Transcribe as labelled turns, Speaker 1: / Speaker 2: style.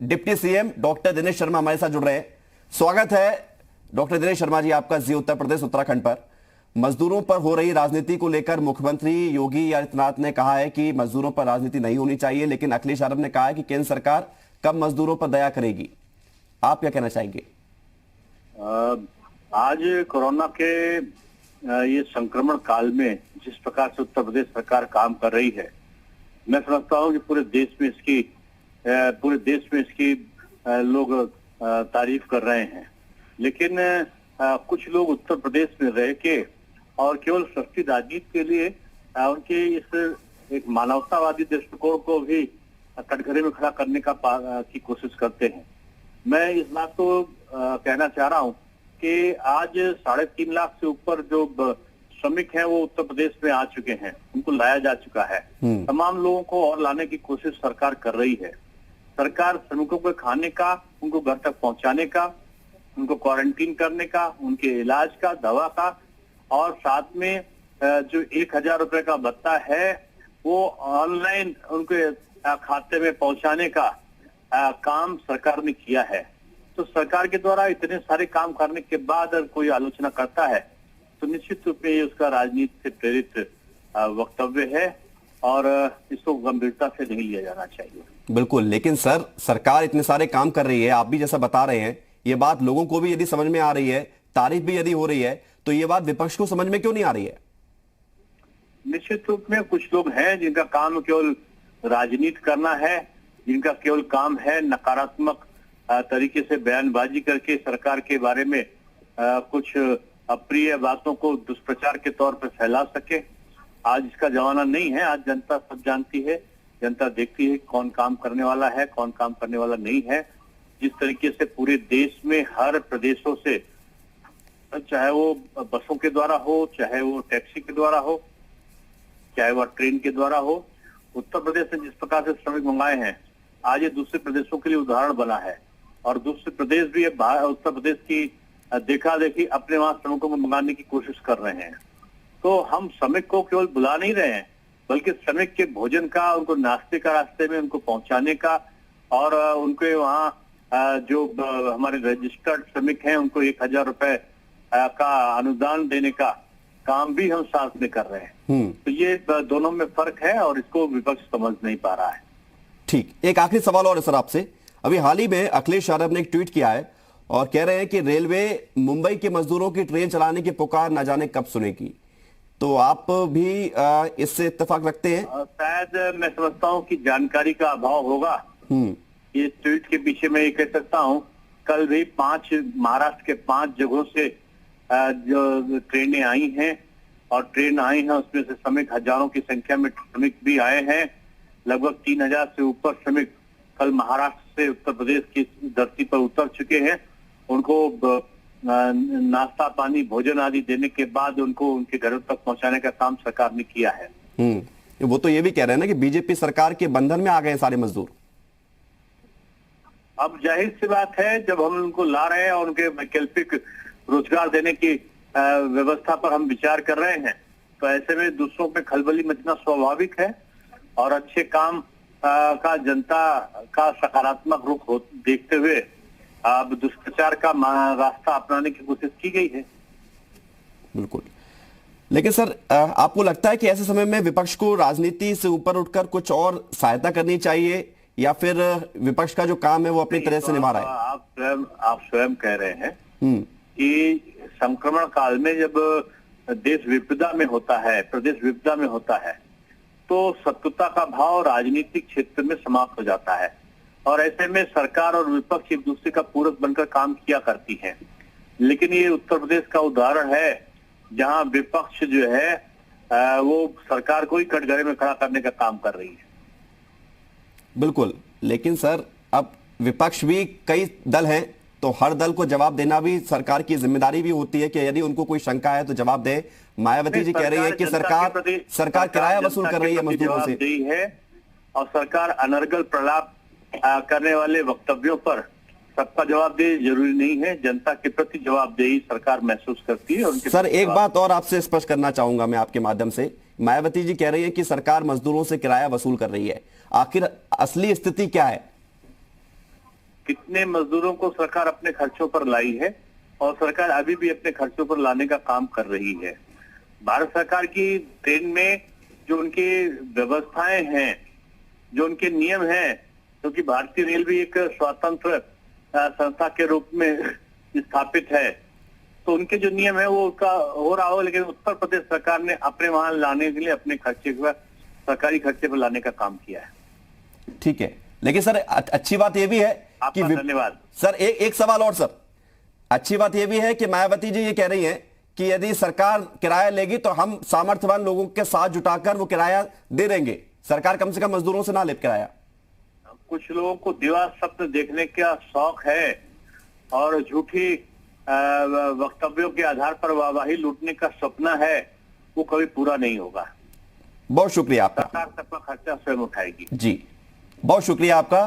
Speaker 1: Deputy CM doctor Dinesh Sharma हमारे साथ जुड़ रहे हैं। स्वागत है डॉक्टर दिनेश शर्मा जी आपका जी उत्तर प्रदेश उत्तराखंड पर। मजदूरों पर हो रही राजनीति को लेकर मुख्यमंत्री योगी आदित्यनाथ ने कहा है कि मजदूरों पर राजनीति नहीं होनी चाहिए, लेकिन अखिलेश यादव ने कहा है कि केंद्र सरकार कब मजदूरों पर दया करेगी। आप क्या कहना चाहेंगे?
Speaker 2: आज कोरोना के ये संक्रमण काल में जिस प्रकार से उत्तर प्रदेश सरकार काम कर रही है, मैं समझता हूँ कि पूरे देश में इसकी लोग तारीफ कर रहे हैं। लेकिन कुछ लोग उत्तर प्रदेश में रह के और केवल सस्ती राजनीति के लिए उनके इस एक मानवतावादी दृष्टिकोण को भी कटघरे में खड़ा करने की कोशिश करते हैं। मैं इस बात को कहना चाह रहा हूँ कि आज 3.5 लाख से ऊपर जो श्रमिक हैं वो उत्तर प्रदेश में आ चुके हैं, उनको लाया जा चुका है। तमाम लोगों को और लाने की कोशिश सरकार कर रही है। सरकार श्रमिकों को खाने का, उनको घर तक पहुंचाने का, उनको क्वारंटीन करने का, उनके इलाज का, दवा का और साथ में जो 1,000 रुपए का भत्ता है वो ऑनलाइन उनके खाते में पहुंचाने का काम सरकार ने किया है। तो सरकार के द्वारा इतने सारे काम करने के बाद अगर कोई आलोचना करता है तो निश्चित रूप में ये उसका राजनीति से प्रेरित वक्तव्य है और इसको गंभीरता से नहीं लिया जाना चाहिए।
Speaker 1: बिल्कुल, लेकिन सर सरकार इतने सारे काम कर रही है, आप भी जैसा बता रहे हैं, ये बात लोगों को भी यदि समझ में आ रही है, तारीफ भी यदि हो रही है, तो ये बात विपक्ष को समझ में क्यों नहीं आ रही है?
Speaker 2: निश्चित रूप में कुछ लोग हैं जिनका काम केवल राजनीति करना है, जिनका केवल काम है नकारात्मक तरीके से बयानबाजी करके सरकार के बारे में कुछ अप्रिय बातों को दुष्प्रचार के तौर पर फैला सके। आज इसका जमाना नहीं है। आज जनता सब जानती है, जनता देखती है कौन काम करने वाला है, कौन काम करने वाला नहीं है। जिस तरीके से पूरे देश में हर प्रदेशों से, चाहे वो बसों के द्वारा हो, चाहे वो टैक्सी के द्वारा हो, चाहे वो ट्रेन के द्वारा हो, उत्तर प्रदेश ने जिस प्रकार से श्रमिक मंगाए हैं, आज ये दूसरे प्रदेशों के लिए उदाहरण बना है। और दूसरे प्रदेश भी उत्तर प्रदेश की देखा देखी अपने वहां श्रमिकों को मंगाने की कोशिश कर रहे हैं। तो हम श्रमिक को केवल बुला नहीं रहे हैं, बल्कि श्रमिक के भोजन का, उनको नाश्ते का रास्ते में उनको पहुंचाने का और उनके वहाँ जो हमारे रजिस्टर्ड श्रमिक हैं उनको 1,000 रुपए का अनुदान देने का काम भी हम साथ में कर रहे हैं। तो ये दोनों में फर्क है और इसको विपक्ष समझ नहीं पा रहा है।
Speaker 1: ठीक, एक आखिरी सवाल और है सर आपसे। अभी हाल ही में अखिलेश यादव ने एक ट्वीट किया है और कह रहे हैं कि रेलवे मुंबई के मजदूरों की ट्रेन चलाने की पुकार न जाने कब सुनेगी। तो आप भी इससे इत्तेफाक रखते हैं?
Speaker 2: शायद मैं समझता हूं कि जानकारी का अभाव होगा। ये ट्वीट के पीछे मैं ये कह सकता हूं, कल भी महाराष्ट्र के 5 जगहों से जो ट्रेनें आई हैं और ट्रेन आई हैं उसमें से श्रमिक हजारों की संख्या में श्रमिक भी आए हैं। लगभग 3,000 से ऊपर श्रमिक कल महाराष्ट्र से उत्तर प्रदेश की धरती पर उतर चुके हैं। उनको नाश्ता पानी भोजन आदि देने के बाद उनको उनके घरों तक पहुंचाने का काम सरकार ने किया है।
Speaker 1: वो तो ये भी कह रहे हैं ना कि बीजेपी सरकार के बंधन में आ गए सारे मजदूर।
Speaker 2: अब जाहिर सी बात है, जब हम उनको ला रहे हैं और उनके वैकल्पिक रोजगार देने की व्यवस्था पर हम विचार कर रहे हैं, तो ऐसे में दूसरों पे खलबली मचना स्वाभाविक है और अच्छे काम का जनता का सकारात्मक रुख देखते हुए अब दुष्प्रचार का रास्ता अपनाने की कोशिश की गई है।
Speaker 1: बिल्कुल, लेकिन सर आपको लगता है कि ऐसे समय में विपक्ष को राजनीति से ऊपर उठकर कुछ और सहायता करनी चाहिए या फिर विपक्ष का जो काम है वो अपनी तरह से निभा रहा है?
Speaker 2: आप स्वयं कह रहे हैं कि संक्रमण काल में जब देश विपदा में होता है, प्रदेश विपदा में होता है, तो शत्रुता का भाव राजनीतिक क्षेत्र में समाप्त हो जाता है और ऐसे में सरकार और विपक्ष एक दूसरे का पूरक बनकर काम किया करती है। लेकिन ये उत्तर प्रदेश का उदाहरण है जहां विपक्ष जो है वो सरकार को ही कटघरे में खड़ा करने का काम कर रही है।
Speaker 1: बिल्कुल, लेकिन सर अब विपक्ष भी कई दल हैं, तो हर दल को जवाब देना भी सरकार की जिम्मेदारी भी होती है कि यदि उनको कोई शंका है तो जवाब दे। मायावती जी कह रही है कि सरकार किराया वसूल कर रही है मजदूरों से
Speaker 2: है और सरकार अनर्गल प्रलाप करने वाले वक्तव्यों पर सबका जवाब दे जरूरी नहीं है। जनता के प्रति जवाबदेही सरकार महसूस करती है।
Speaker 1: सर एक बात और आपसे स्पष्ट करना चाहूंगा मैं आपके माध्यम से, मायावती जी कह रही है कि सरकार मजदूरों से किराया वसूल कर रही है, आखिर असली स्थिति क्या है?
Speaker 2: कितने मजदूरों को सरकार अपने खर्चों पर लाई है और सरकार अभी भी अपने खर्चों पर लाने का काम कर रही है। भारत सरकार की ट्रेन में जो उनकी व्यवस्थाएं हैं, जो उनके नियम हैं, क्योंकि भारतीय रेल भी एक स्वतंत्र संस्था के रूप में स्थापित है, तो उनके जो नियम है वो उसका हो रहा हो, लेकिन उत्तर प्रदेश सरकार ने अपने वहां लाने के लिए अपने खर्चे पर, सरकारी खर्चे पर लाने का काम किया है।
Speaker 1: ठीक है, लेकिन सर अच्छी बात यह भी है कि
Speaker 2: आपका धन्यवाद
Speaker 1: सर। एक सवाल और सर, अच्छी बात यह भी है कि मायावती जी ये कह रही हैं कि यदि सरकार किराया लेगी तो हम सामर्थ्यवान लोगों के साथ जुटाकर वो किराया दे देंगे, सरकार कम से कम मजदूरों से ना ले किराया।
Speaker 2: कुछ लोगों को दीवार स्वप्न देखने का शौक है और झूठी वक्तव्यों के आधार पर वाहवाही लूटने का सपना है, वो कभी पूरा नहीं होगा।
Speaker 1: बहुत शुक्रिया आपका।
Speaker 2: सरकार सबका खर्चा स्वयं उठाएगी।
Speaker 1: जी, बहुत शुक्रिया आपका।